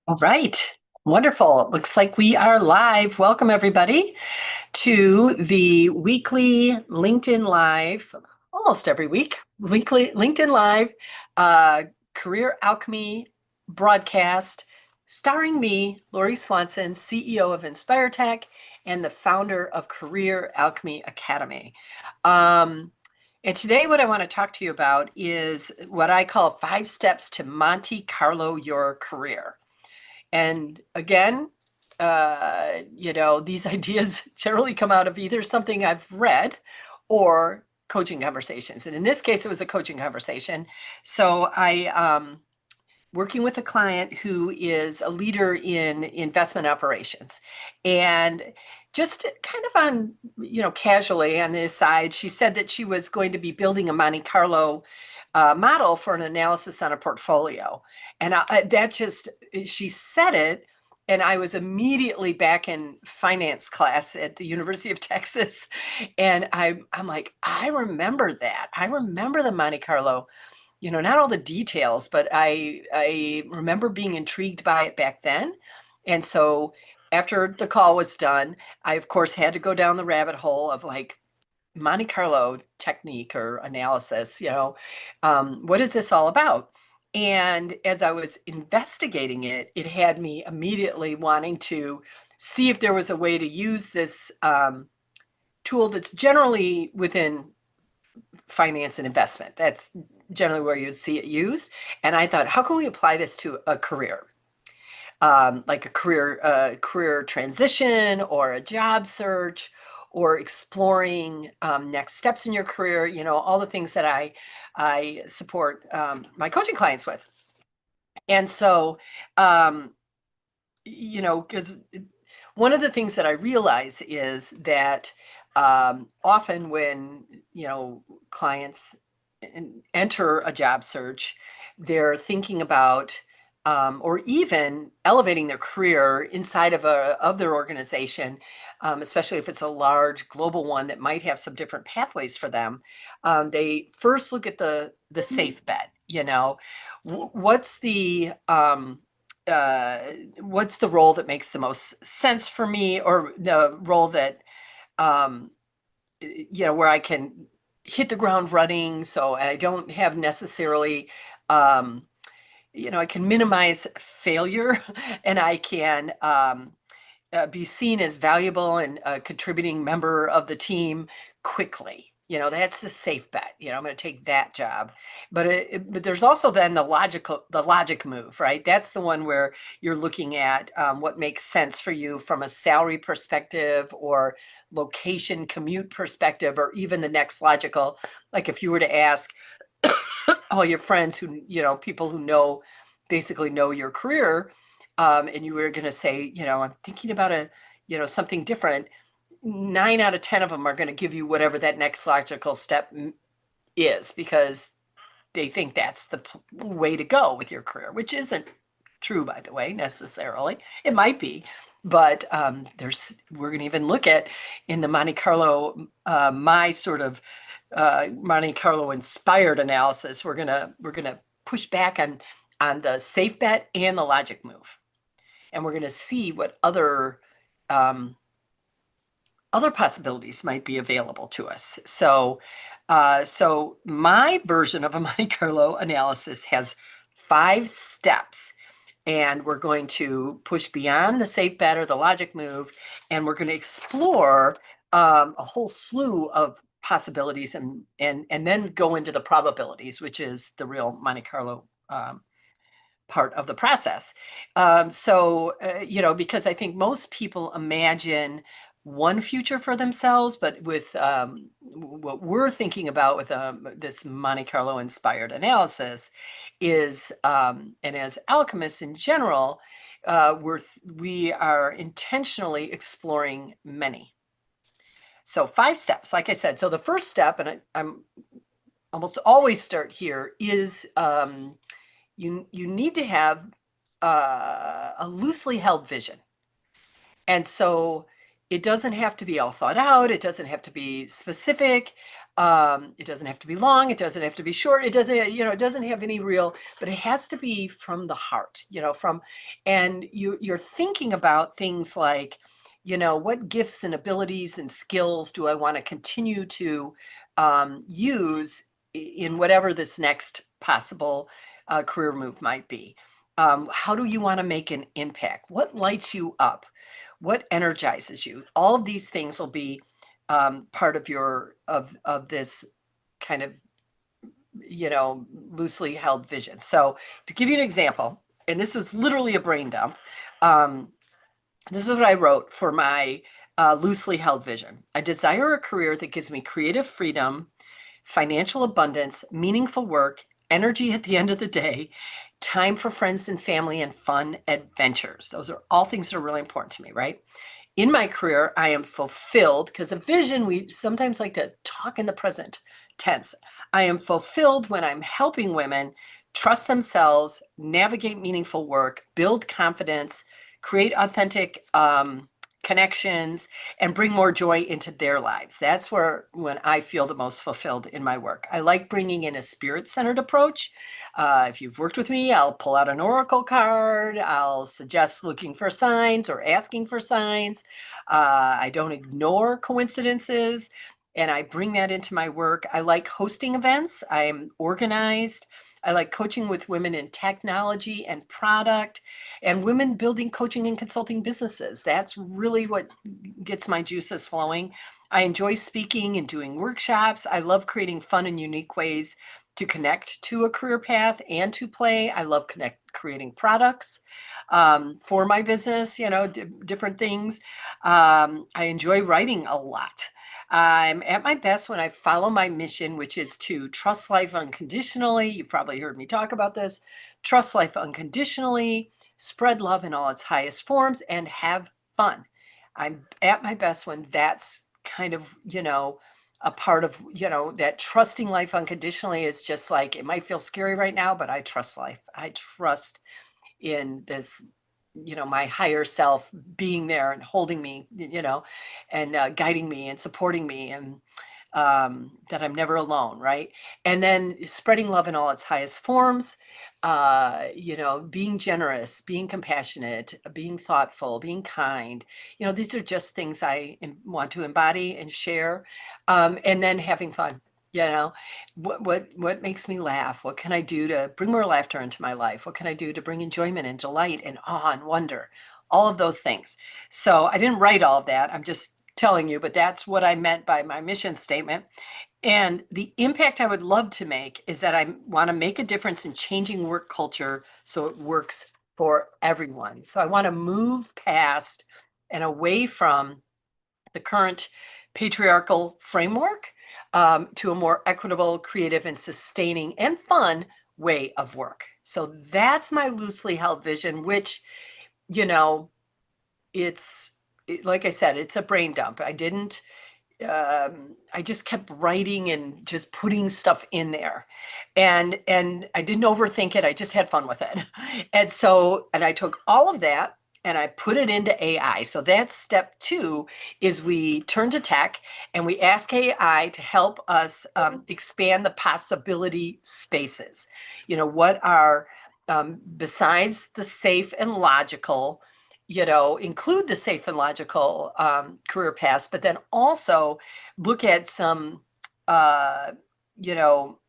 All right. Wonderful. It looks like we are live. Welcome, everybody, to the weekly LinkedIn Live, almost every week, weekly LinkedIn Live uh, Career Alchemy broadcast, starring me, Lori Swanson, CEO of Inspire Tech and the founder of Career Alchemy Academy. Um, and today, what I want to talk to you about is what I call 5 steps to Monte Carlo your career. And again, these ideas generally come out of either something I've read or coaching conversations. And in this case, it was a coaching conversation. So working with a client who is a leader in investment operations. And just kind of on, casually on the side, she said that she was going to be building a Monte Carlo model for an analysis on a portfolio. And she said it, and I was immediately back in finance class at the University of Texas. And I'm like, I remember that. I remember the Monte Carlo, not all the details, but I remember being intrigued by it back then. And so after the call was done, I of course had to go down the rabbit hole of like Monte Carlo technique or analysis, what is this all about? And as I was investigating it, it had me immediately wanting to see if there was a way to use this tool that's generally within finance and investment. That's generally where you see it used. And I thought, how can we apply this to a career? Like a career transition or a job search or exploring next steps in your career, all the things that I support my coaching clients with. And so, um, because one of the things that I realize is that often when, clients enter a job search, they're thinking about or even elevating their career inside of their organization, especially if it's a large global one that might have some different pathways for them. They first look at the safe bet. What's the uh, what's the role that makes the most sense for me, or the role that um, where I can hit the ground running, so I don't have necessarily I can minimize failure and I can be seen as valuable and a contributing member of the team quickly. That's the safe bet. I'm going to take that job. But there's also then the logic move, right? That's the one where you're looking at what makes sense for you from a salary perspective or location commute perspective, or even the next logical. Like if you were to ask all your friends who, people who basically know your career, and you were going to say, I'm thinking about something different. 9 out of 10 of them are going to give you whatever that next logical step is, because they think that's the way to go with your career, which isn't true, by the way, necessarily. It might be, but we're going to even look at in the Monte Carlo, my sort of Monte Carlo inspired analysis. We're gonna push back on the safe bet and the logic move, and we're gonna see what um, other possibilities might be available to us. So my version of a Monte Carlo analysis has 5 steps, and we're going to push beyond the safe bet or the logic move, and we're going to explore a whole slew of possibilities, and then go into the probabilities, which is the real Monte Carlo part of the process. Because I think most people imagine one future for themselves, but with what we're thinking about with this Monte Carlo inspired analysis is, and as alchemists in general, we are intentionally exploring many. So 5 steps, like I said. So the first step, and I'm almost always start here, is you need to have a loosely held vision. And so it doesn't have to be all thought out. It doesn't have to be specific. It doesn't have to be long. It doesn't have to be short. It doesn't, it doesn't have any real, but it has to be from the heart, and you're thinking about things like, what gifts and abilities and skills do I want to continue to use in whatever this next possible career move might be. How do you want to make an impact? What lights you up? What energizes you? All of these things will be part of of this kind of loosely held vision. So to give you an example, and this was literally a brain dump, um, this is what I wrote for my loosely held vision. I desire a career that gives me creative freedom, financial abundance, meaningful work, energy at the end of the day, time for friends and family, and fun adventures. Those are all things that are really important to me, right? In my career, I am fulfilled, because a vision, we sometimes like to talk in the present tense. I am fulfilled when I'm helping women trust themselves, navigate meaningful work, build confidence, create authentic connections, and bring more joy into their lives. That's when I feel the most fulfilled in my work. I like bringing in a spirit-centered approach. If you've worked with me, I'll pull out an oracle card. I'll suggest looking for signs or asking for signs. I don't ignore coincidences, and I bring that into my work. I like hosting events. I'm organized. I like coaching with women in technology and product, and women building coaching and consulting businesses. That's really what gets my juices flowing. I enjoy speaking and doing workshops. I love creating fun and unique ways to connect to a career path and to play. I love creating products for my business, different things. I enjoy writing a lot. I'm at my best when I follow my mission, which is to trust life unconditionally. You've probably heard me talk about this. Trust life unconditionally, spread love in all its highest forms, and have fun. I'm at my best when that's kind of, a part of, that trusting life unconditionally is just like, it might feel scary right now, but I trust life. I trust in this, my higher self being there and holding me, and guiding me and supporting me, and that I'm never alone, right? And then spreading love in all its highest forms, being generous, being compassionate, being thoughtful, being kind. These are just things I want to embody and share. And then having fun. What makes me laugh? What can I do to bring more laughter into my life? What can I do to bring enjoyment and delight and awe and wonder? All of those things. So I didn't write all of that. I'm just telling you, but that's what I meant by my mission statement. And the impact I would love to make is that I want to make a difference in changing work culture so it works for everyone. So I want to move past and away from the current patriarchal framework to a more equitable, creative, and sustaining and fun way of work. So that's my loosely held vision, which, you know, like I said, it's a brain dump. I just kept writing and just putting stuff in there, and I didn't overthink it. I just had fun with it. And I took all of that and I put it into AI. So that's step two, is we turn to tech and we ask AI to help us expand the possibility spaces. What are, besides the safe and logical, include the safe and logical career paths, but then also look at some, you know,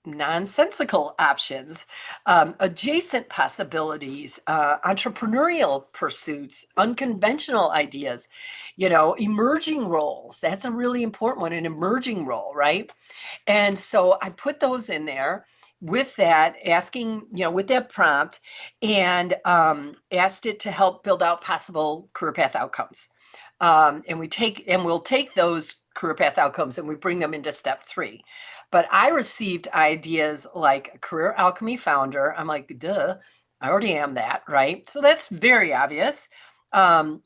nonsensical options, adjacent possibilities, entrepreneurial pursuits, unconventional ideas, emerging roles. That's a really important one, an emerging role, right? And so I put those in there with that, asking, with that prompt, and asked it to help build out possible career path outcomes. And we'll take those career path outcomes and we bring them into step three. But I received ideas like a career alchemy founder. I'm like, duh, I already am that, right? So that's very obvious.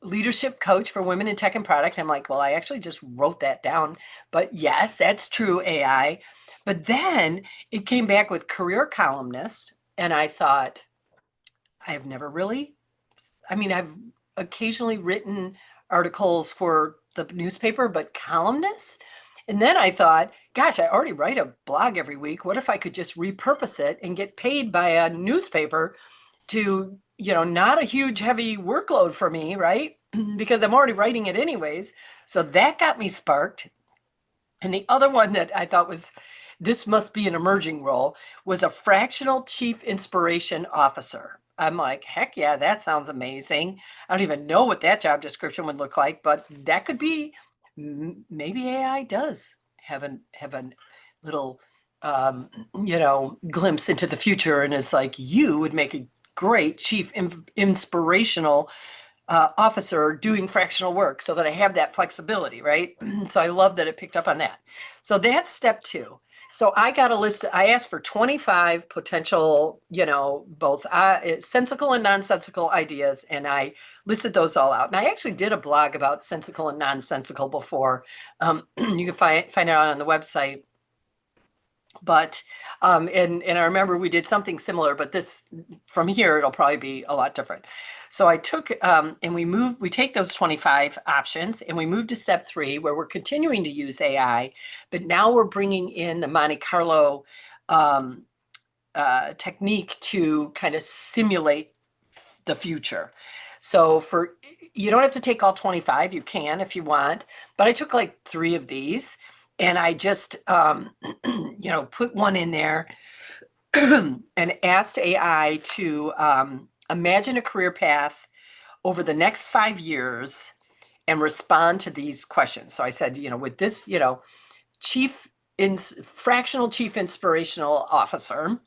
Leadership coach for women in tech and product. I'm like, well, I actually just wrote that down. But yes, that's true, AI. But then it came back with career columnist. And I thought, I've occasionally written articles for the newspaper, but columnist. And then I thought, gosh, I already write a blog every week. What if I could just repurpose it and get paid by a newspaper to, not a huge heavy workload for me, right? Because I'm already writing it anyways. So that got me sparked. And the other one that I thought was, this must be an emerging role, was a fractional chief inspiration officer. I'm like, heck yeah, that sounds amazing. I don't even know what that job description would look like, but that could be, maybe AI does have a little, glimpse into the future, and is like, you would make a great chief inspirational officer doing fractional work, so that I have that flexibility, right? So I love that it picked up on that. So that's step 2. So I got a list. I asked for 25 potential, both sensical and nonsensical ideas, and I listed those all out. And I actually did a blog about sensical and nonsensical before. You can find it out on the website. But and I remember we did something similar, but this, from here, it'll probably be a lot different. So I took and we take those 25 options and we move to step 3, where we're continuing to use AI, but now we're bringing in the Monte Carlo technique to kind of simulate the future. So you don't have to take all 25, you can if you want, but I took like 3 of these. And I just, put one in there and asked AI to imagine a career path over the next 5 years and respond to these questions. So I said, with this, fractional chief inspirational officer,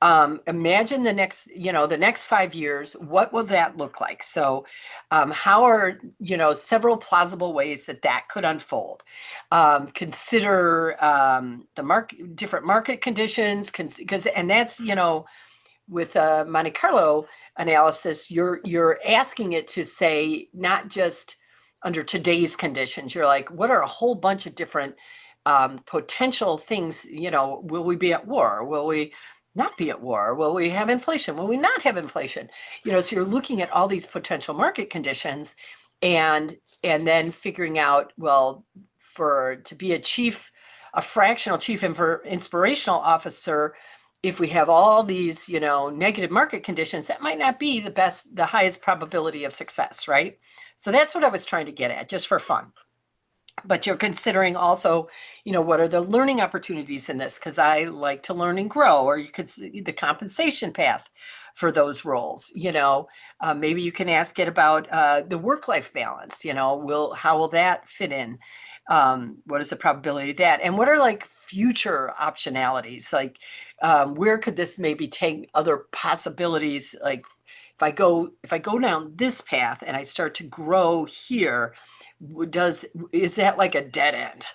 imagine the next 5 years, what will that look like? So how are, several plausible ways that could unfold? Consider different market conditions, and that's, with Monte Carlo analysis, you're asking it to say, not just under today's conditions, you're like, what are a whole bunch of different potential things? Will we be at war? Will we not be at war? Will we have inflation? Will we not have inflation? So you're looking at all these potential market conditions, and then figuring out, well, to be a fractional chief inspirational officer, if we have all these, negative market conditions, that might not be the highest probability of success, right? So that's what I was trying to get at, just for fun. But you're considering also, what are the learning opportunities in this? Because I like to learn and grow. Or you could see the compensation path for those roles. Maybe you can ask it about the work-life balance. How will that fit in? What is the probability of that? And what are like future optionalities? Like, where could this maybe take other possibilities? Like, if I go down this path and I start to grow here, is that like a dead end?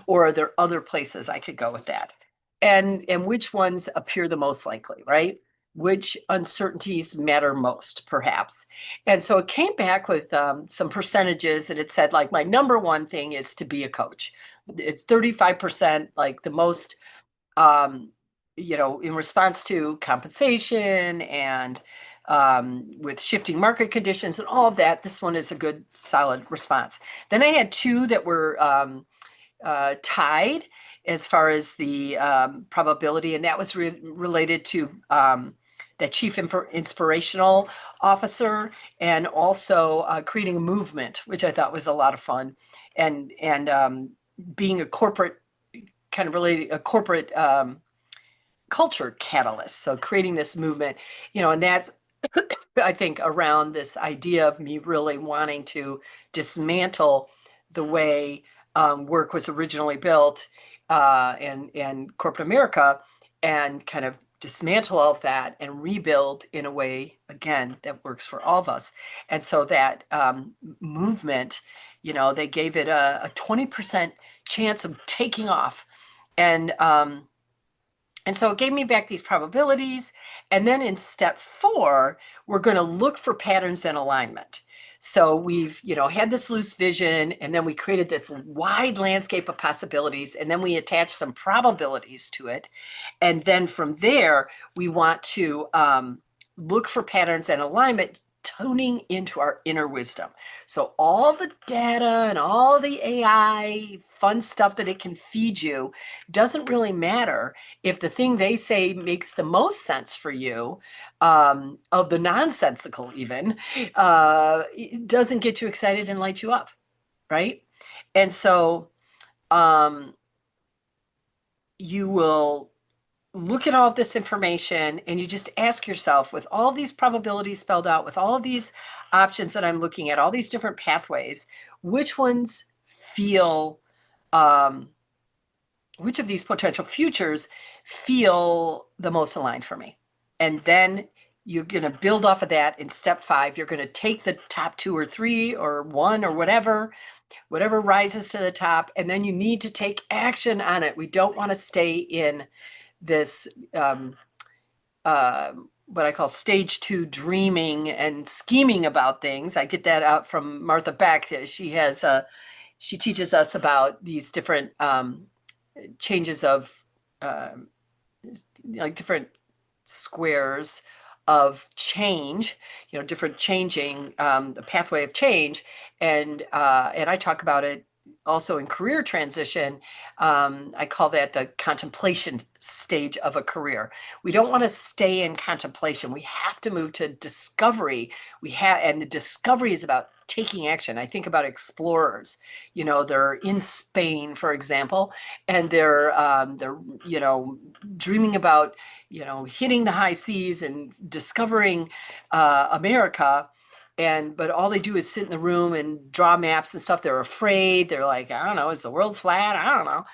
Or are there other places I could go with that? And which ones appear the most likely, right? Which uncertainties matter most, perhaps? And so it came back with some percentages, and it said, like, my number one thing is to be a coach. It's 35%, like the most, in response to compensation and with shifting market conditions and all of that. This one is a good, solid response. Then I had 2 that were tied as far as the probability, and that was related to the chief inspirational officer, and also creating a movement, which I thought was a lot of fun, and being a corporate culture catalyst. So creating this movement, and that's, I think, around this idea of me really wanting to dismantle the way work was originally built in corporate America, and kind of dismantle all of that and rebuild in a way, again, that works for all of us. And so that movement, they gave it a 20% chance of taking off. And so it gave me back these probabilities. And then in step 4, we're going to look for patterns and alignment. So we've, had this loose vision, and then we created this wide landscape of possibilities, and then we attach some probabilities to it. And then from there, we want to look for patterns and alignment tuning into our inner wisdom. So all the data and all the AI fun stuff that it can feed you doesn't really matter if the thing they say makes the most sense for you, of the nonsensical even, it doesn't get you excited and light you up, right? And so um, you will look at all of this information and you just ask yourself, with all these probabilities spelled out, with all of these options that I'm looking at, all these different pathways, which ones feel, um, which of these potential futures feel the most aligned for me? And then you're going to build off of that in step 5. You're going to take the top 2 or 3 or 1 or whatever rises to the top, and then you need to take action on it. We don't want to stay in this what I call stage 2 dreaming and scheming about things. I get that out from Martha Beck. She teaches us about these different changes of like different squares of change, different changing, the pathway of change. And I talk about it also in career transition. I call that the contemplation stage of a career. We don't want to stay in contemplation. We have to move to discovery. And the discovery is about taking action. I think about explorers. They're in Spain, for example, and they're dreaming about hitting the high seas and discovering America. But all they do is sit in the room and draw maps and stuff. They're afraid. They're like, I don't know, is the world flat? I don't know.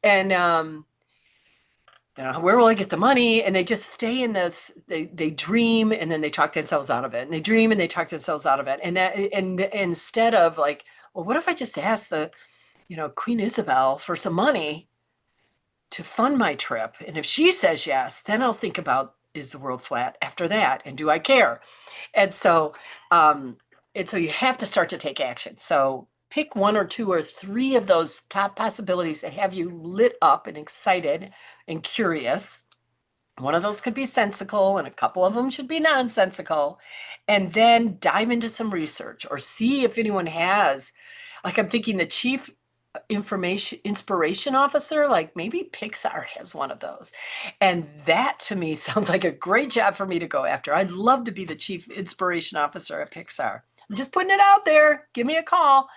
And where will I get the money? And they just stay in this. They dream and then they talk themselves out of it. And they dream and they talk themselves out of it. And instead of like, well, what if I just ask the Queen Isabel for some money to fund my trip? And if she says yes, then I'll think about, is the world flat after that? And do I care? And so you have to start to take action. So pick 1 or 2 or 3 of those top possibilities that have you lit up and excited and curious. One of those could be sensical and a couple of them should be nonsensical. And then dive into some research or see if anyone has, like I'm thinking the chief inspiration officer, like maybe Pixar has one of those. And that to me sounds like a great job for me to go after. I'd love to be the chief inspiration officer at Pixar. I'm just putting it out there. Give me a call.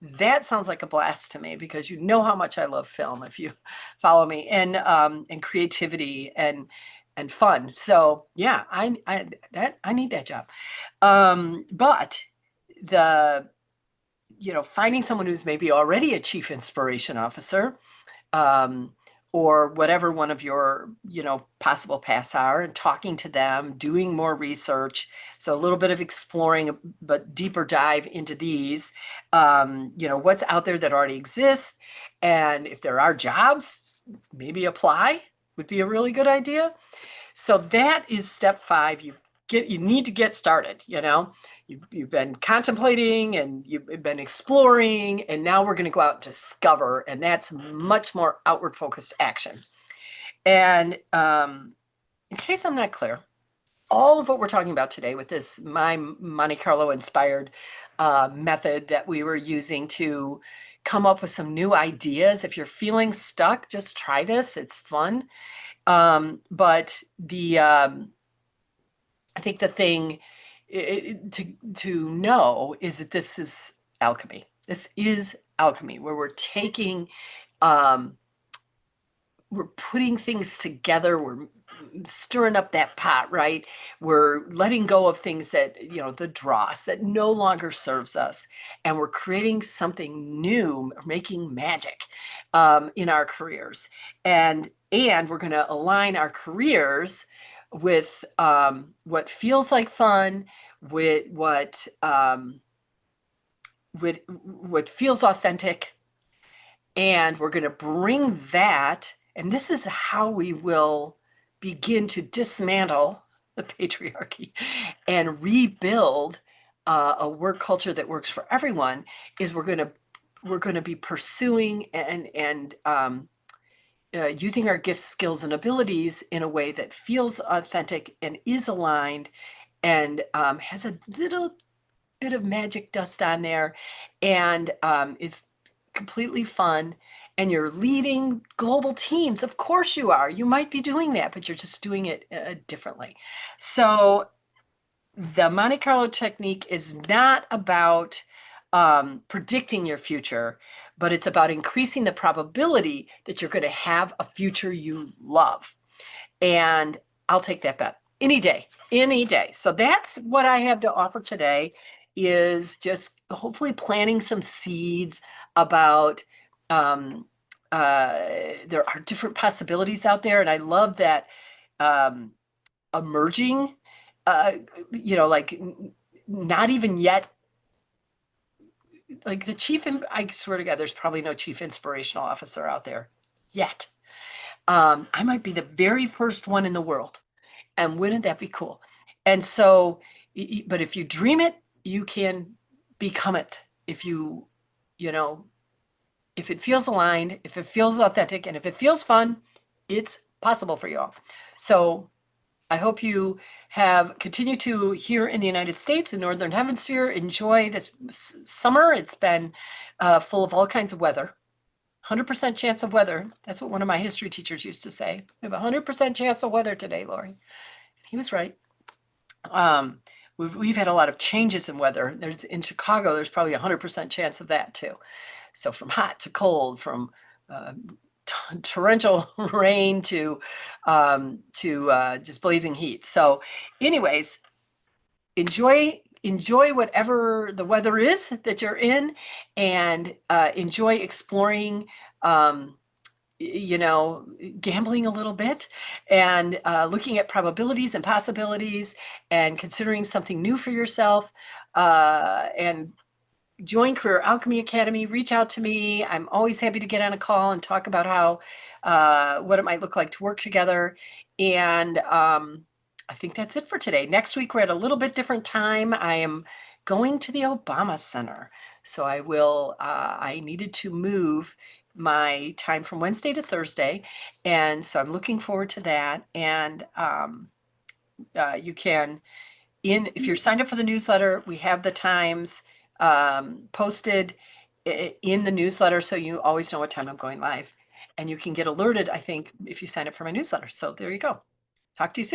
That sounds like a blast to me, because you know how much I love film if you follow me, and creativity and fun. So yeah, I need that job. But the finding someone who's maybe already a chief inspiration officer, or whatever one of your, possible paths are, and talking to them, doing more research. So a little bit of exploring, but deeper dive into these, what's out there that already exists. And if there are jobs, maybe apply would be a really good idea. So that is step 5. You need to get started, You've been contemplating and you've been exploring, and now we're going to go out and discover, and that's much more outward focused action. And in case I'm not clear, all of what we're talking about today with this, my Monte Carlo inspired method that we were using to come up with some new ideas. If you're feeling stuck, just try this. It's fun. But I think the thing to know is that this is alchemy. This is alchemy, where we're taking, we're putting things together. We're stirring up that pot, right? We're letting go of things that, the dross that no longer serves us. And we're creating something new, making magic in our careers. And we're going to align our careers with what feels like fun, with what feels authentic. And we're going to bring that, and this is how we will begin to dismantle the patriarchy and rebuild a work culture that works for everyone. Is we're going to be pursuing and using our gifts, skills, and abilities in a way that feels authentic and is aligned, and has a little bit of magic dust on there, and is completely fun. And you're leading global teams. Of course you are. You might be doing that, but you're just doing it differently. So the Monte Carlo technique is not about predicting your future, but it's about increasing the probability that you're going to have a future you love. And I'll take that bet any day, any day. So that's what I have to offer today, is just hopefully planting some seeds about um, there are different possibilities out there. And I love that um, emerging, uh, like not even yet, like the I swear to God, there's probably no chief inspirational officer out there yet. I might be the very first one in the world. And wouldn't that be cool? And so, but if you dream it, you can become it. If you know, if it feels aligned, if it feels authentic, and if it feels fun, it's possible for you all. So I hope you have continued to, here in the United States, in Northern Hemisphere, enjoy this summer. It's been full of all kinds of weather. 100% chance of weather. That's what one of my history teachers used to say. We have a 100% chance of weather today, Lori. He was right. We've had a lot of changes in weather. There's in Chicago, there's probably a 100% chance of that too. So from hot to cold, from torrential rain to just blazing heat. So anyways, enjoy whatever the weather is that you're in, and enjoy exploring, gambling a little bit, and looking at probabilities and possibilities, and considering something new for yourself, and join Career Alchemy Academy. Reach out to me. I'm always happy to get on a call and talk about how what it might look like to work together. And I think that's it for today. Next week, we're at a little bit different time. I am going to the Obama Center. So I needed to move my time from Wednesday to Thursday. And so I'm looking forward to that. And you can, if you're signed up for the newsletter, we have the times posted in the newsletter, so you always know what time I'm going live. And you can get alerted, I think, if you sign up for my newsletter. So there you go. Talk to you soon.